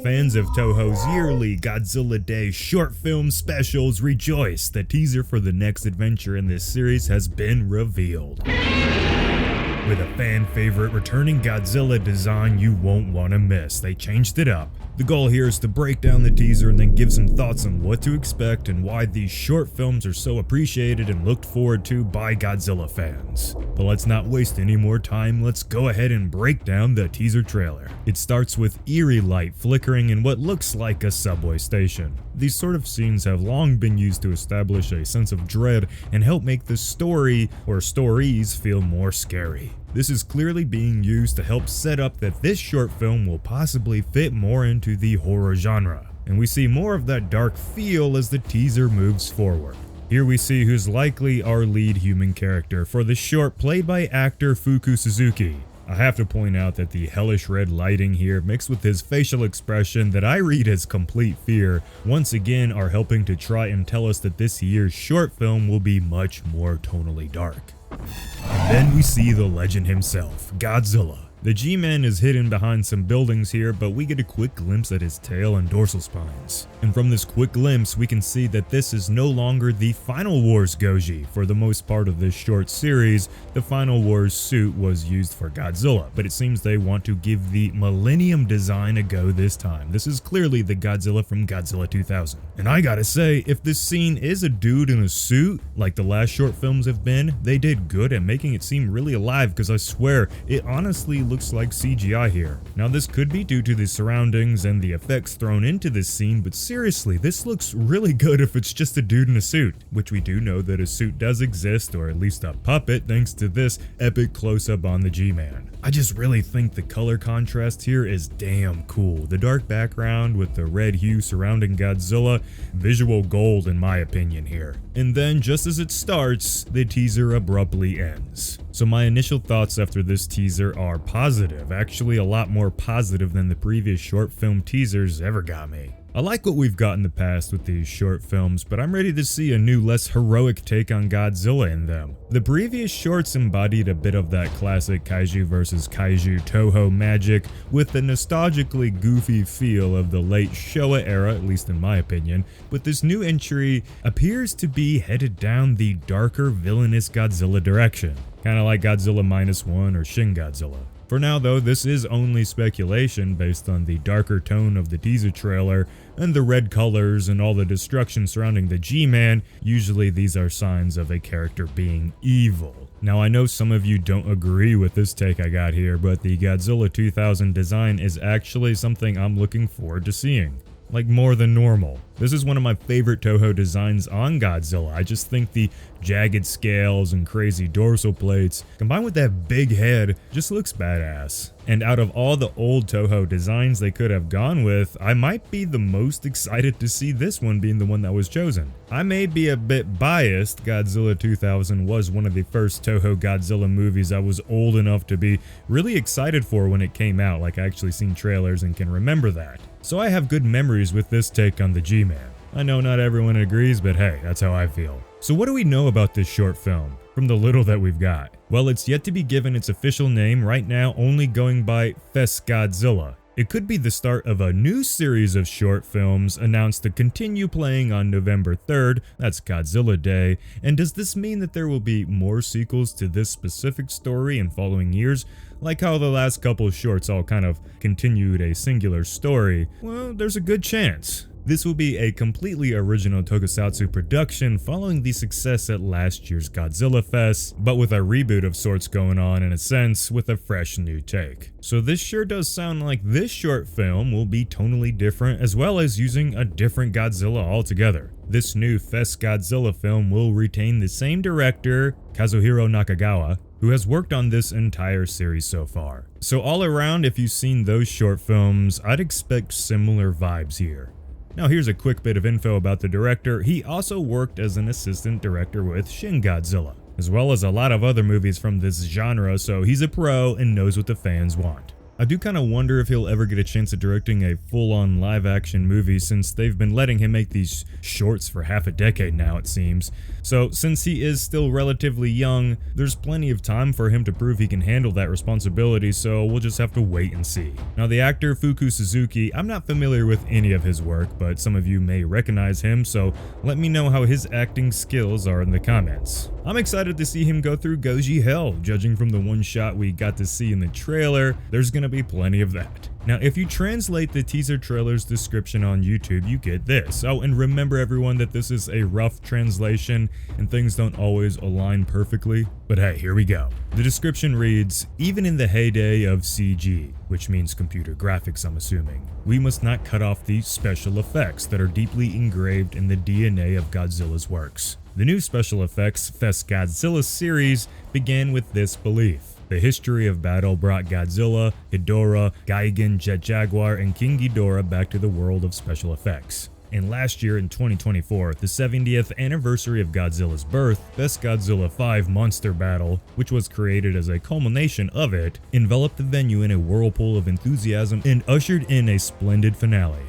fans of Toho's yearly Godzilla Day short film specials, rejoice! The teaser for the next adventure in this series has been revealed. With a fan favorite returning Godzilla design you won't want to miss, they changed it up. The goal here is to break down the teaser and then give some thoughts on what to expect and why these short films are so appreciated and looked forward to by Godzilla fans. But let's not waste any more time, let's go ahead and break down the teaser trailer. It starts with eerie light flickering in what looks like a subway station. These sort of scenes have long been used to establish a sense of dread and help make the story or stories feel more scary. This is clearly being used to help set up that this short film will possibly fit more into the horror genre, and we see more of that dark feel as the teaser moves forward. Here we see who's likely our lead human character for the short, played by actor Fuku Suzuki. I have to point out that the hellish red lighting here mixed with his facial expression that I read as complete fear once again are helping to try and tell us that this year's short film will be much more tonally dark. And then we see the legend himself, Godzilla. The G-Man is hidden behind some buildings here, but we get a quick glimpse at his tail and dorsal spines. And from this quick glimpse, we can see that this is no longer the Final Wars Goji. For the most part of this short series, the Final Wars suit was used for Godzilla, but it seems they want to give the Millennium design a go this time. This is clearly the Godzilla from Godzilla 2000. And I gotta say, if this scene is a dude in a suit, like the last short films have been, they did good at making it seem really alive, because I swear, it honestly looks like CGI here. Now this could be due to the surroundings and the effects thrown into this scene, but seriously, this looks really good if it's just a dude in a suit, which we do know that a suit does exist, or at least a puppet, thanks to this epic close-up on the G-Man. I just really think the color contrast here is damn cool. The dark background with the red hue surrounding Godzilla, visual gold in my opinion here. And then just as it starts, the teaser abruptly ends. So my initial thoughts after this teaser are positive, actually a lot more positive than the previous short film teasers ever got me. I like what we've got in the past with these short films, but I'm ready to see a new, less heroic take on Godzilla in them. The previous shorts embodied a bit of that classic kaiju versus kaiju Toho magic with the nostalgically goofy feel of the late Showa era, at least in my opinion, but this new entry appears to be headed down the darker, villainous Godzilla direction, kinda like Godzilla -1 or Shin Godzilla. For now though, this is only speculation based on the darker tone of the teaser trailer and the red colors and all the destruction surrounding the G-Man. Usually these are signs of a character being evil. Now I know some of you don't agree with this take I got here, but the Godzilla 2000 design is actually something I'm looking forward to seeing. Like more than normal. This is one of my favorite Toho designs on Godzilla. I just think the jagged scales and crazy dorsal plates, combined with that big head, just looks badass. And out of all the old Toho designs they could have gone with, I might be the most excited to see this one being the one that was chosen. I may be a bit biased. Godzilla 2000 was one of the first Toho Godzilla movies I was old enough to be really excited for when it came out, like I actually seen trailers and can remember that. So I have good memories with this take on the G-Man. I know not everyone agrees, but hey, that's how I feel. So what do we know about this short film, from the little that we've got? Well, it's yet to be given its official name, right now only going by Fest Godzilla. It could be the start of a new series of short films announced to continue playing on November 3rd, that's Godzilla Day, and does this mean that there will be more sequels to this specific story in following years? Like how the last couple shorts all kind of continued a singular story? Well, there's a good chance. This will be a completely original tokusatsu production following the success at last year's Godzilla Fest, but with a reboot of sorts going on in a sense with a fresh new take. So this sure does sound like this short film will be tonally different as well as using a different Godzilla altogether. This new Fest Godzilla film will retain the same director, Kazuhiro Nakagawa, who has worked on this entire series so far. So all around, if you've seen those short films, I'd expect similar vibes here. Now here's a quick bit of info about the director. He also worked as an assistant director with Shin Godzilla, as well as a lot of other movies from this genre, so he's a pro and knows what the fans want. I do kind of wonder if he'll ever get a chance at directing a full-on live-action movie, since they've been letting him make these shorts for half a decade now, it seems. So since he is still relatively young, there's plenty of time for him to prove he can handle that responsibility, so we'll just have to wait and see. Now, the actor Fuku Suzuki, I'm not familiar with any of his work, but some of you may recognize him, so let me know how his acting skills are in the comments. I'm excited to see him go through Goji hell. Judging from the one shot we got to see in the trailer, there's gonna be plenty of that. Now, if you translate the teaser trailer's description on YouTube, you get this. Oh, and remember everyone that this is a rough translation and things don't always align perfectly. But hey, here we go. The description reads, "Even in the heyday of CG, which means computer graphics I'm assuming, we must not cut off the special effects that are deeply engraved in the DNA of Godzilla's works." The new special effects Fest Godzilla series began with this belief. The history of battle brought Godzilla, Ghidorah, Gigan, Jet Jaguar, and King Ghidorah back to the world of special effects. And last year in 2024, the 70th anniversary of Godzilla's birth, Best Godzilla 5 Monster Battle, which was created as a culmination of it, enveloped the venue in a whirlpool of enthusiasm and ushered in a splendid finale.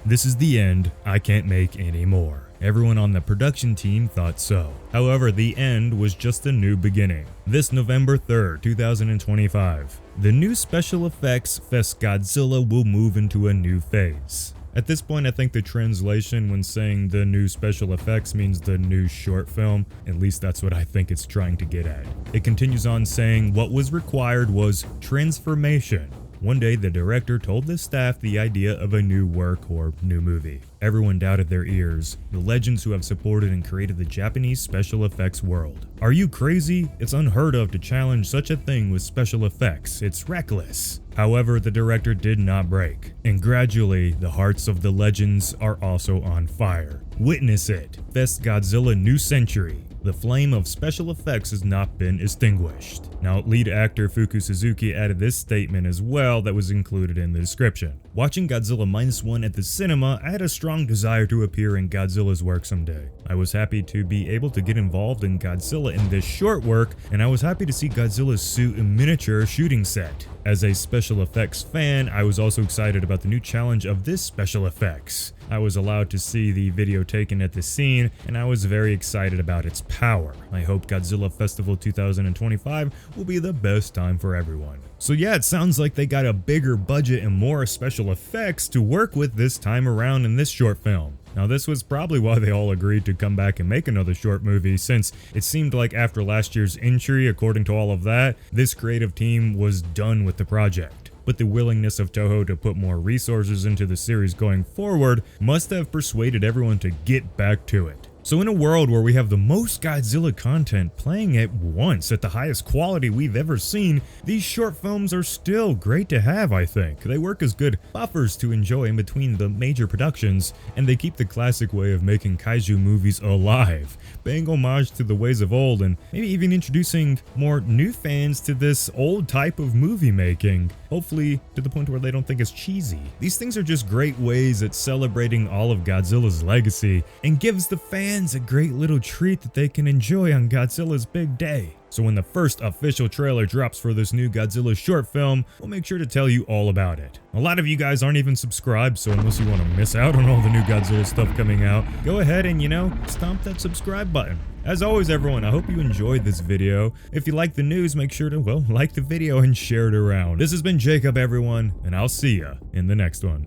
This is the end, I can't make any more. Everyone on the production team thought so. However, the end was just a new beginning. This November 3rd, 2025, the new special effects Fest Godzilla will move into a new phase. At this point, I think the translation when saying the new special effects means the new short film. At least that's what I think it's trying to get at. It continues on saying what was required was transformation. One day, the director told the staff the idea of a new work or new movie. Everyone doubted their ears, the legends who have supported and created the Japanese special effects world. Are you crazy? It's unheard of to challenge such a thing with special effects. It's reckless. However, the director did not break, and gradually, the hearts of the legends are also on fire. Witness it. Fest Godzilla New Century. The flame of special effects has not been extinguished. Now, lead actor Fuku Suzuki added this statement as well that was included in the description. Watching Godzilla -1 at the cinema, I had a strong desire to appear in Godzilla's work someday. I was happy to be able to get involved in Godzilla in this short work, and I was happy to see Godzilla's suit in miniature shooting set. As a special effects fan, I was also excited about the new challenge of this special effects. I was allowed to see the video taken at the scene, and I was very excited about its power. I hope Godzilla Festival 2025 will be the best time for everyone. So yeah, it sounds like they got a bigger budget and more special effects to work with this time around in this short film. Now, this was probably why they all agreed to come back and make another short movie, since it seemed like after last year's entry, according to all of that, this creative team was done with the project. But the willingness of Toho to put more resources into the series going forward must have persuaded everyone to get back to it. So in a world where we have the most Godzilla content playing at once at the highest quality we've ever seen, these short films are still great to have, I think. They work as good buffers to enjoy in between the major productions, and they keep the classic way of making kaiju movies alive, paying homage to the ways of old and maybe even introducing more new fans to this old type of movie making, hopefully to the point where they don't think it's cheesy. These things are just great ways at celebrating all of Godzilla's legacy and gives the fans a great little treat that they can enjoy on Godzilla's big day. So when the first official trailer drops for this new Godzilla short film, we'll make sure to tell you all about it. A lot of you guys aren't even subscribed, so unless you want to miss out on all the new Godzilla stuff coming out, go ahead and, stomp that subscribe button. As always, everyone, I hope you enjoyed this video. If you like the news, make sure to, like the video and share it around. This has been Jacob, everyone, and I'll see ya in the next one.